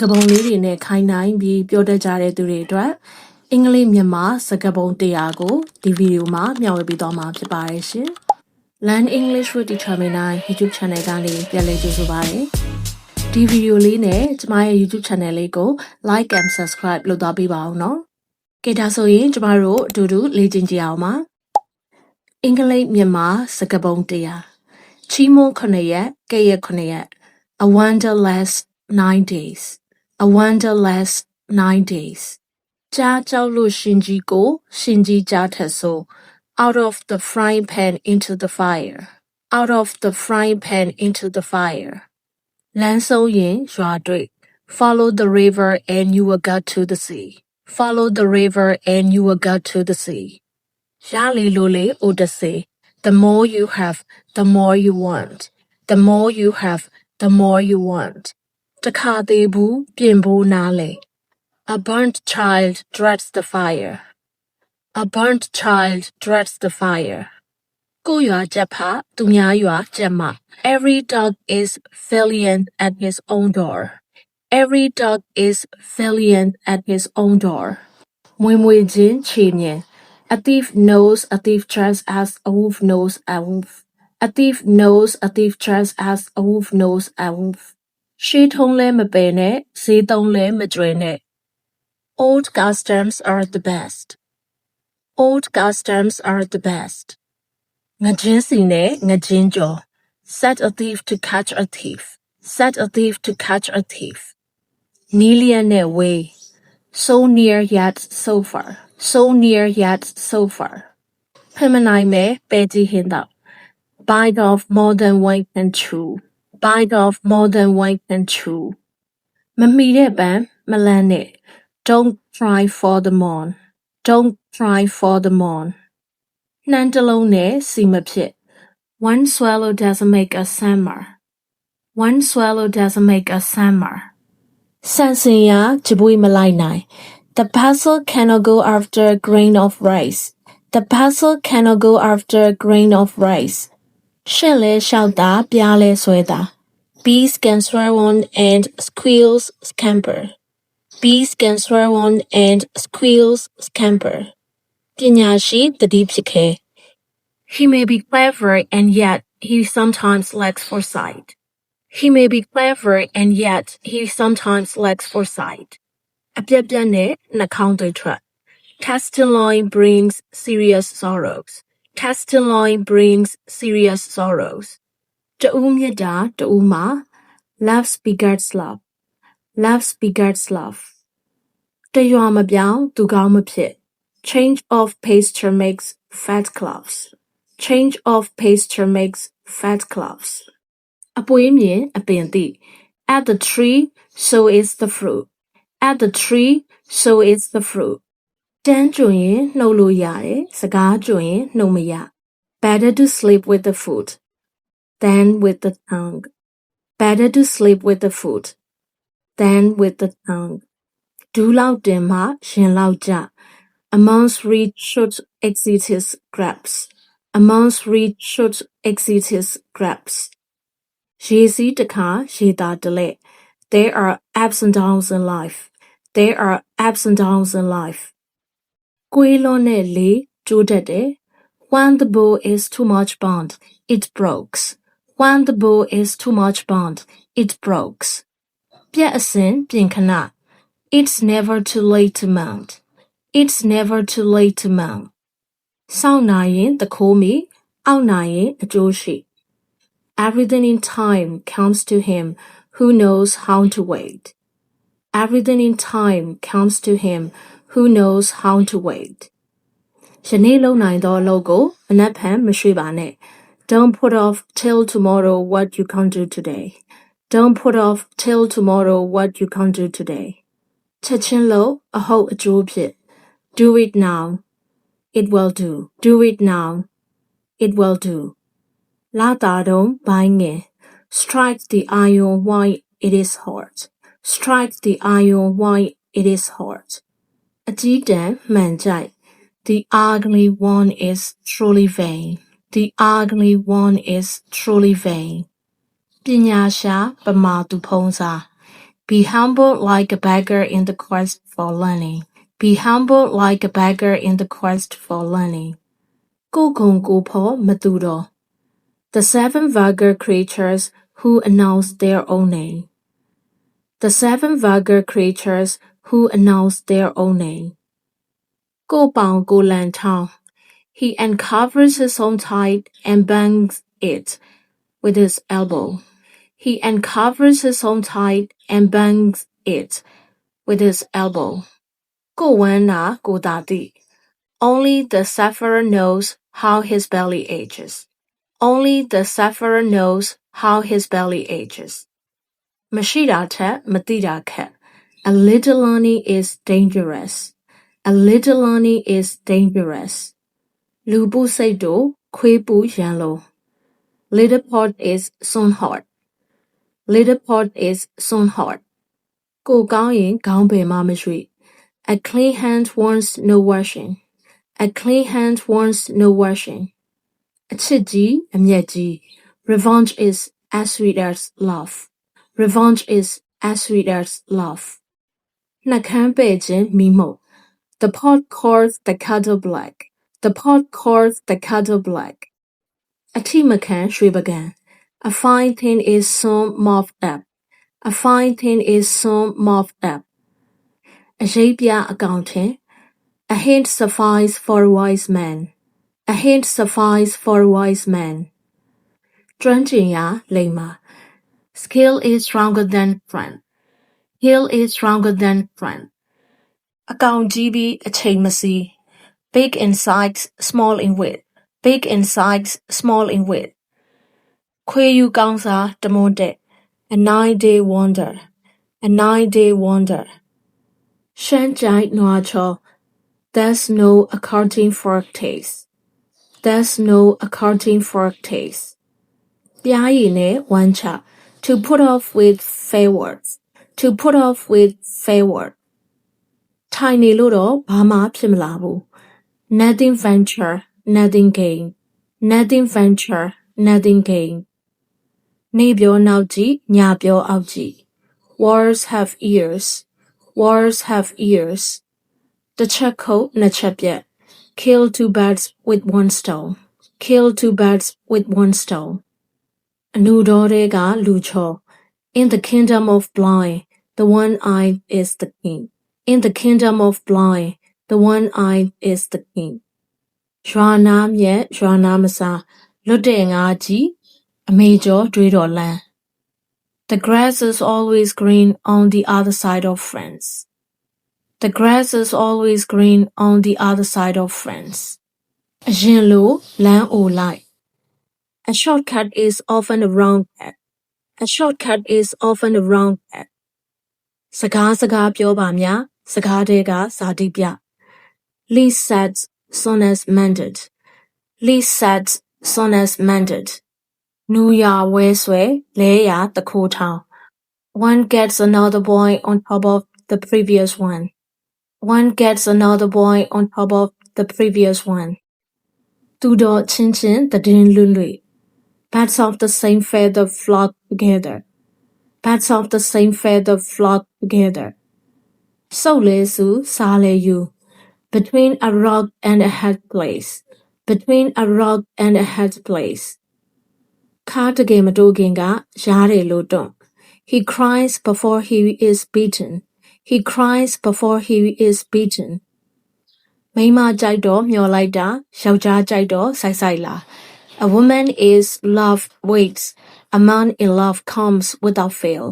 ကပုံလေးတွေနဲ့ခိုင်နိုင်ပြီးပြောတတ်ကြတဲ့သူတွေအတွက်အင်္ဂလိပ်မြန်မာစကားပုံ100ကိုဒီဗီဒီယိုမှာမျှဝေပေးသွားမှာဖြစ်ပါတယ်ရှင်။ Learn English with Teacher Minai YouTube Channel ကနေပြန်လည်ကြိုဆိုပါရစေ။ဒီဗီဒီယိုလေးနဲ့ကျမရဲ့ YouTube Channel လေးကို Like and Subscribe လုပ်သွားပေးပါအောင်နော်။ကဲဒါဆိုရင်ကျမတို့အတူတူလေ့ကျင့်ကြည့်အောင်ပါ။အင်္ဂလိပ်မြန်မာစကားပုံ100ချီးမွမ်း9ရက်၊ကဲ့ရဲ့9ရက် A wonderless 9 days A wonderless 9 days ကြားကြောက်လို့ရှင်ကြီးကိုရှင်ကြီးကြားထက်ဆို out of the frying pan into the fire out of the frying pan into the fire လမ်းဆုံးရင်ရွာတွေ့ follow the river and you will get to the sea follow the river and you will get to the sea ရလေလို့လေ Odyssey the more you have the more you want the more you have the more you want တခါသေးဘူးပြင်ဖို့နားလေ A burnt child dreads the fire A burnt child dreads the fire ကိုရွာချက်ဖသူများရွာချက်မ Every dog is valiant at his own door Every dog is valiant at his own door မွေမွေချင်းချေမြင် A thief knows a thief just as a wolf knows a wolf A thief knows a thief just as a wolf knows a wolf ရှေးထုံးလဲမပယ်နဲ့ဈေးသုံးလဲမကြွယ်နဲ့ Old customs are the best Old customs are the best ငချင်းစီနဲ့ငချင်းကျော် Set a thief to catch a thief Set a thief to catch a thief နီးလျက်နဲ့ဝေး So near yet so far So near yet so far ဖမနိုင်မဲ့ပဲကြည့်ဟင်းတော့ Bite off more than one can chew Bite off more than one can chew မမီတဲ့ပန်းမလန်းနဲ့ Don't try for the moon Don't try for the moon နှမ်းတစ်လုံးနဲ့စီမဖြစ် One swallow doesn't make a summer One swallow doesn't make a summer ဆန်စင်ရကြပွေးမလိုက်နိုင် The parcel cannot go after a grain of rice The parcel cannot go after a grain of rice ရှက်လဲလျှောက်တာပြားလဲဆွဲတာ Bees can swear on and squeals scamper Bees can swear on and squeals scamper ပညာရှိတတိဖြစ်ခဲ He may be clever and yet he sometimes lacks foresight He may be clever and yet he sometimes lacks foresight အပြက်ပြက်နဲ့နှာခေါင်းတွေထွက် Testing line brings serious sorrows Testing line brings serious sorrows တူးမြတ်တာတူးမှာ Love begets love Love begets love တရွာမပြောင်းသူကောင်းမဖြစ် Change of pasture makes fat calves Change of pasture makes fat calves အပွေးမြင်အပင်သိ At the tree so is the fruit At the tree so is the fruit တန်းကျွင်ရင်နှုတ်လို့ရတယ်စကားကျွင်ရင်နှုတ်မရ Better to sleep with the foot than with the tongue Better to sleep with the foot than with the tongue ဒူးလောက်တင်မှရင်လောက်ကြ A mouse reed should exit his grasp A mouse reed should exit his grasp ရေစီးတစ်ခါရေသာတလဲ There are ups and downs in life There are ups and downs in life ကွေးလွန်နဲ့လေကျိုးတတ်တယ် When the bow is too much bond it breaks When the bow is too much bond it breaks ပြက်အစင်ပြင်ခဏ It's never too late to mount It's never too late to mount စောင့်နိုင်ရင်တခိုးမီအောက်နိုင်ရင်အကျိုးရှိ Everything in time comes to him who knows how to wait Everything in time comes to him who knows how to wait ယနေ့လုပ်နိုင်သောအလုပ်ကိုမနက်ဖြန်မရွှေ့ပါနဲ့ Don't put off till tomorrow what you can't do today Don't put off till tomorrow what you can't do today ချက်ချင်းလုပ်အဟုတ်အကျိုးဖြစ် Do it now It will do Do it now It will do လာတာတုံးဘိုင်းငယ် Strike the iron while it is hot Strike the iron while it is hot အကြီးတန်းမှန်ကြိုက် The ugly one is truly vain The ugly one is truly vain ပညာရှာပမာသူဖုံးစား Be humble like a beggar in the quest for learning. Be humble like a beggar in the quest for learning. ကိုယ်ဂုဏ်ကိုယ်ဖော်မတူတော့ The seven vulgar creatures who announce their own name. The seven vulgar creatures who announce their own name. ကိုယ်ပေါင်ကိုယ်လန်ထောင်း He uncovers his own tide and bangs it with his elbow. He uncovers his own tide and bangs it with his elbow. ကိုယ်ဝမ်းနာကိုယ်သာသိ Only the sufferer knows how his belly aches. Only the sufferer knows how his belly aches. မရှိတာထက်မသိတာခက် A little learning is dangerous. A little learning is dangerous. လူပုစိတ်တို့ခွေးပူရန်လို Little pot is soon hot. Little pot is soon hot. ကိုယ်ကောင်းရင်ခေါင်းပင်မမရွှေ့ A clean hand wants no washing. A clean hand wants no washing. အချစ်ကြီးအမျက်ကြီး Revenge is as sweet as love. Revenge is as sweet as love. နှကမ်းပဲ့ခြင်းမိမှုတ် The pot calls the kettle black. The pot calls the kettle black. အထိမခံရွှေပကံ A fine thing is soon mopped up. A fine thing is soon mopped up. အရေးပြအကောင်ထင် A hint suffices for a wise man. A hint suffices for a wise man. ကျွမ်းကျင်ရာလိမ္မာ Skill is stronger than friend. Skill is stronger than friend. အကောင်ကြီးပြီးအချိန်မစီ Big in size, small in width. Big in size, small in width. ခွေယူကောင်းစားတမွန်းတက် A 9-day wonder. A 9-day wonder. ရှမ်းကြိုက်နွားချော There's no accounting for taste. There's no accounting for taste. ပြားရည်နဲ့ဝမ်းချ To put off with favors. To put off with favor. ထိုင်နေလို့တော့ဘာမှဖြစ်မလာဘူး Nothing venture, nothing gain. Nothing venture, nothing gain. နေပြောနောက်ကြည့်ညပြောအောက်ကြည့် Words have ears. Words have ears. တစ်ချက်ခုတ်နှစ်ချက်ပြက် Kill two birds with one stone. Kill two birds with one stone. အနုတော်တွေကလူချော In the kingdom of blind, the one-eyed is the king. In the kingdom of blind, the one-eyed is the king. ရွာနာမြက်ရွာနာမစားလွတ်တဲ့ငါကြီးအမေကျော်တွေးတော်လန်း The grass is always green on the other side of friends. The grass is always green on the other side of friends. အရင်လိုလမ်းအိုလိုက် A shortcut is often a wrong path. A shortcut is often a wrong path. စကားပြောပါများစကားတွေကဇာတိပြ Least said, soon as mended. Least said, soon as mended. နူရဝဲဆွဲလဲရတခိုးထောင် One gets another boy on top of the previous one. One gets another boy on top of the previous one. သူတော်ချင်းချင်းသတင်းလွတ်လွတ် Birds of the same feather flock together. Birds of the same feather flock together. စုပ်လဲစုစားလဲယူ Between a rock and a hard place. Between a rock and a hard place. ခါတကယ်မတိုးခင်ကရားတယ်လို့တွန့် He cries before he is beaten. He cries before he is beaten. မိန်းမကြိုက်တော့မျောလိုက်တာယောက်ျားကြိုက်တော့စိုက်စိုက်လာ A woman is love waits. A man in love comes without fail.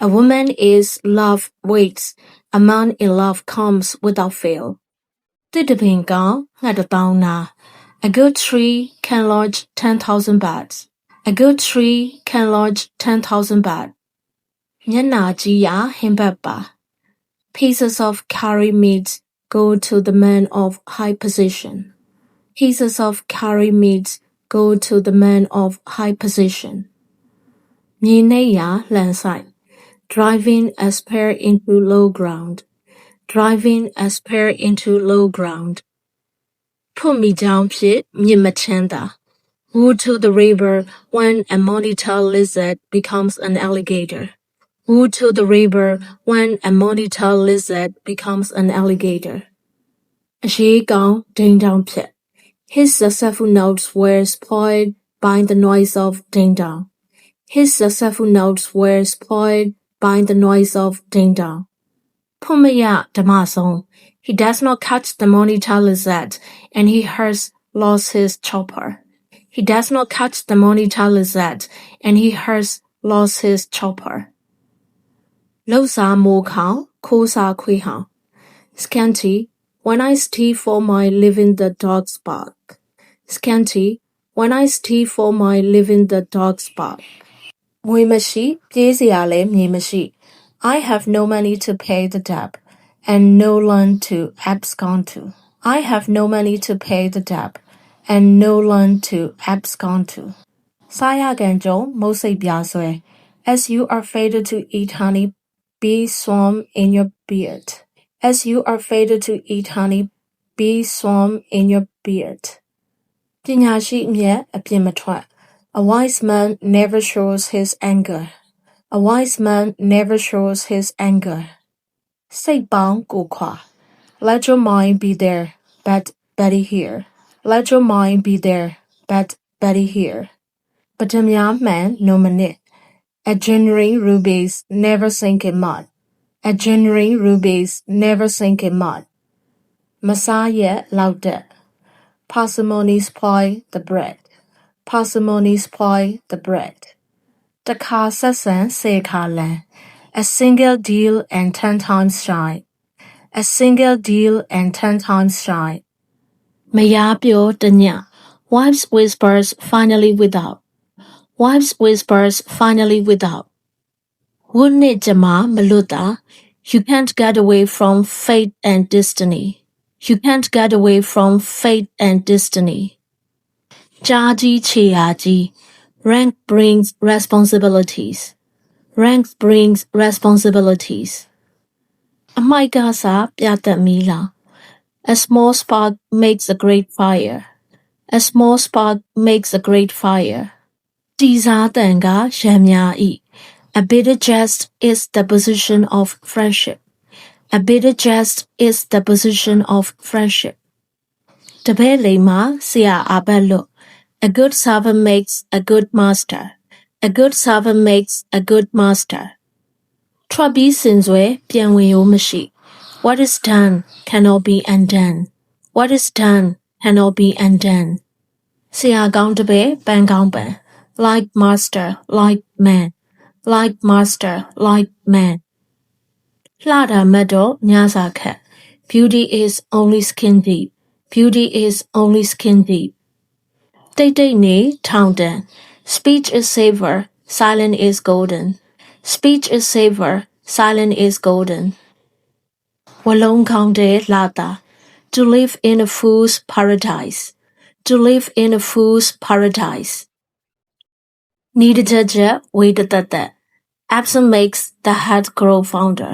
A woman is love waits. A man in love comes without fail. တစ်တပင်ကောင်ငှက်တစ်တောင်းနာ A good tree can lodge 10,000 birds. A good tree can lodge 10,000 birds. မျက်နှာကြီးရာဟင်းဘတ်ပါ Pieces of curry meat go to the man of high position. Pieces of curry meat go to the man of high position. မြေနှိပ်ရာလှန်ဆိုင် Driving a spear into low ground. Driving a spear into low ground. ဖွင့်မိကြောင်းဖြစ်မြစ်မချမ်းသာ Wood to the river when a monitor lizard becomes an alligator. Woe to the river when a monitor lizard becomes an alligator. အရေးကောင်းဒိန်တောင်ဖြစ် His successful notes were spoiled by the noise of ding dong. His successful notes were spoiled by the noise of ding dong. ဖွင့်မရဓမ္မဆုံး He does not catch the monitor lizard and he has lost his chopper. He does not catch the monitor lizard and he has lost his chopper. လှုပ်စာမိုးခေါင်ခိုးစာခွေးဟောင် Scanty, when I steal for my living the dogs bark. Scanty, when I steal for my living the dogs bark. ငွေမရှိပြေးစရာလည်းမြေမရှိ I have no money to pay the debt and no land to abscond to. I have no money to pay the debt and no land to abscond to. စားရကန်ကြုံမုတ်စိတ်ပြားဆွဲ As you are fated to eat honey, bees swarm in your beard. As you are fated to eat honey, bees swarm in your beard. ပညာရှိအမျက်အပြစ်မထွက် A wise man never shows his anger. A wise man never shows his anger. စိတ်ပေါင်းကိုခွာ Let your mind be there, but Betty here. Let your mind be there, but Betty here. ပထမမှန်နိုမနစ် A genuine rubies never sink in mud. A genuine rubies never sink in mud. မစားရလောက်တဲ့ Parsimony spoil the bread. Parsimony spoil the bread. တခါဆက်ဆံစေခါလန် A single deal and 10 times shine. A single deal and 10 times shine. မယားပြောတည Wives whispers finally without. Wives whispers finally without. ဝတ်နဲ့ကြမမလွတ်တာ You can't get away from fate and destiny. You can't get away from fate and destiny. ကြားကြီးခြေရာကြီး Rank brings responsibilities. Rank brings responsibilities. အမိုက်ကစားပြတ်သက်မီးလောင် A small spark makes a great fire. A small spark makes a great fire. တီစားတန်ကရံများ၏ A bitter jest is the position of friendship. A bitter jest is the position of friendship. တပည့်လိမ္မာဆရာအဘတ်လို့ A good servant makes a good master. A good servant makes a good master. ထွက်ပြီးစင်စွဲပြန်ဝင်ရိုးမရှိ What is done cannot be undone. What is done cannot be undone. ဆရာကောင်းတပည့်ပန်းကောင်းပန်း Like master, like man. Like master, like man. လှတာမတ်တော့ညစာခက် Beauty is only skin deep. Beauty is only skin deep. တိတ်တိတ်နေထောင်တန် Speech is saver, silent is golden. Speech is saver, silent is golden. ဝလုံးကောင်းတဲ့လှတာ To live in a fool's paradise. To live in a fool's paradise. နီးတချက်ဝေးတသက် Absent makes the head grow fonder.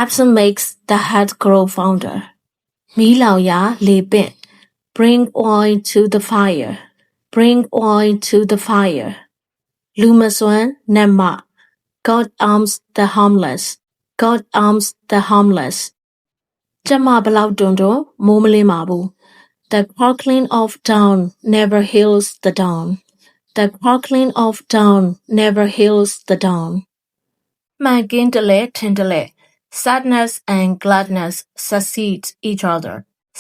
Absent makes the head grow fonder. မီးလောင်ရာလေပင့် Bring oil to the fire. Bring oil to the fire. လူမစွမ်းနတ်မ God arms the harmless. God arms the harmless. ကျမဘလောက်တွန်းမိုးမလင်းပါဘူး The crackling of dawn never heals the dawn. The crackling of dawn never heals the dawn. မှန်ကင်းတလဲထင်တလဲ Sadness and gladness succeed each other.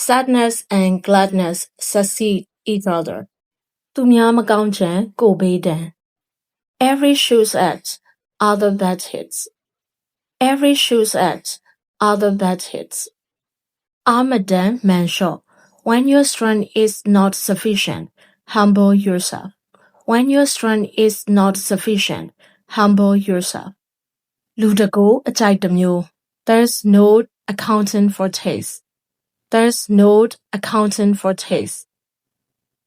Sadness and gladness succeed each other. သူများမကောင်းချင်ကိုဘေးတန် Every shoe's edge, other bad hits. Every shoe's edge, other bad hits. Armadan Manshot. When your strength is not sufficient, humble yourself. When your strength is not sufficient, humble yourself. လူတကိုအကြိုက်တစ်မျိုး There's no accounting for taste. There's no accounting for taste.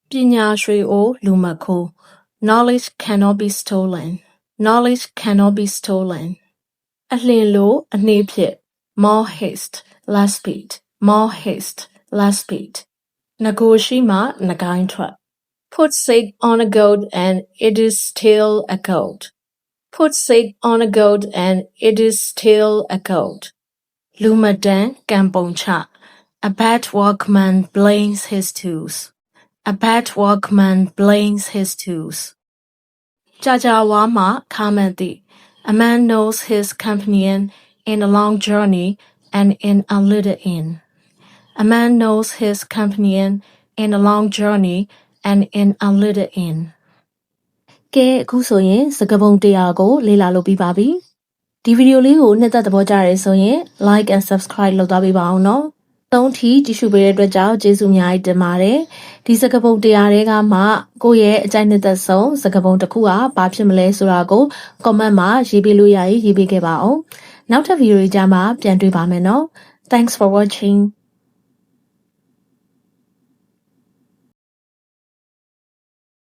ပညာရွှေအိုလူမခိုး Knowledge cannot be stolen. Knowledge cannot be stolen. အလင်းလိုအနှေးဖြစ် More haste, less speed. More haste, less speed. ငကိုရှိမှငကိုင်းထွက် Put sake on a goat and it is still a goat. puts it on a goat and it is still a goat. Lumadan Gamponcha. A bad workman blames his tools. A bad workman blames his tools. Jajawama commented, a man knows his companion in a long journey and in a little inn. A man knows his companion in a long journey and in a little inn. ကဲအခုဆိုရင်စကားပုံတရားကိုလေ့လာလုပ်ပြီးပါပြီဒီဗီဒီယိုလေးကိုနှစ်သက်သဘောကျရဲဆိုရင် like and subscribe လုပ်သွားပေးပါအောင်နော်သုံးထီကြည့်ရှုပေးတဲ့အတွက်ကြောင့်ကျေးဇူးအများကြီးတင်ပါတယ်ဒီစကားပုံတရားတွေကမှကိုယ့်ရဲ့အကြိုက်နှစ်သက်ဆုံးစကားပုံတစ်ခုကဘာဖြစ်မလဲဆိုတာကို comment မှာရေးပေးလို့ရရင်ရေးပေးခဲ့ပါအောင်နောက်ထပ်ဗီဒီယိုကြမှာပြန်တွေ့ပါမယ်နော် Thanks for watching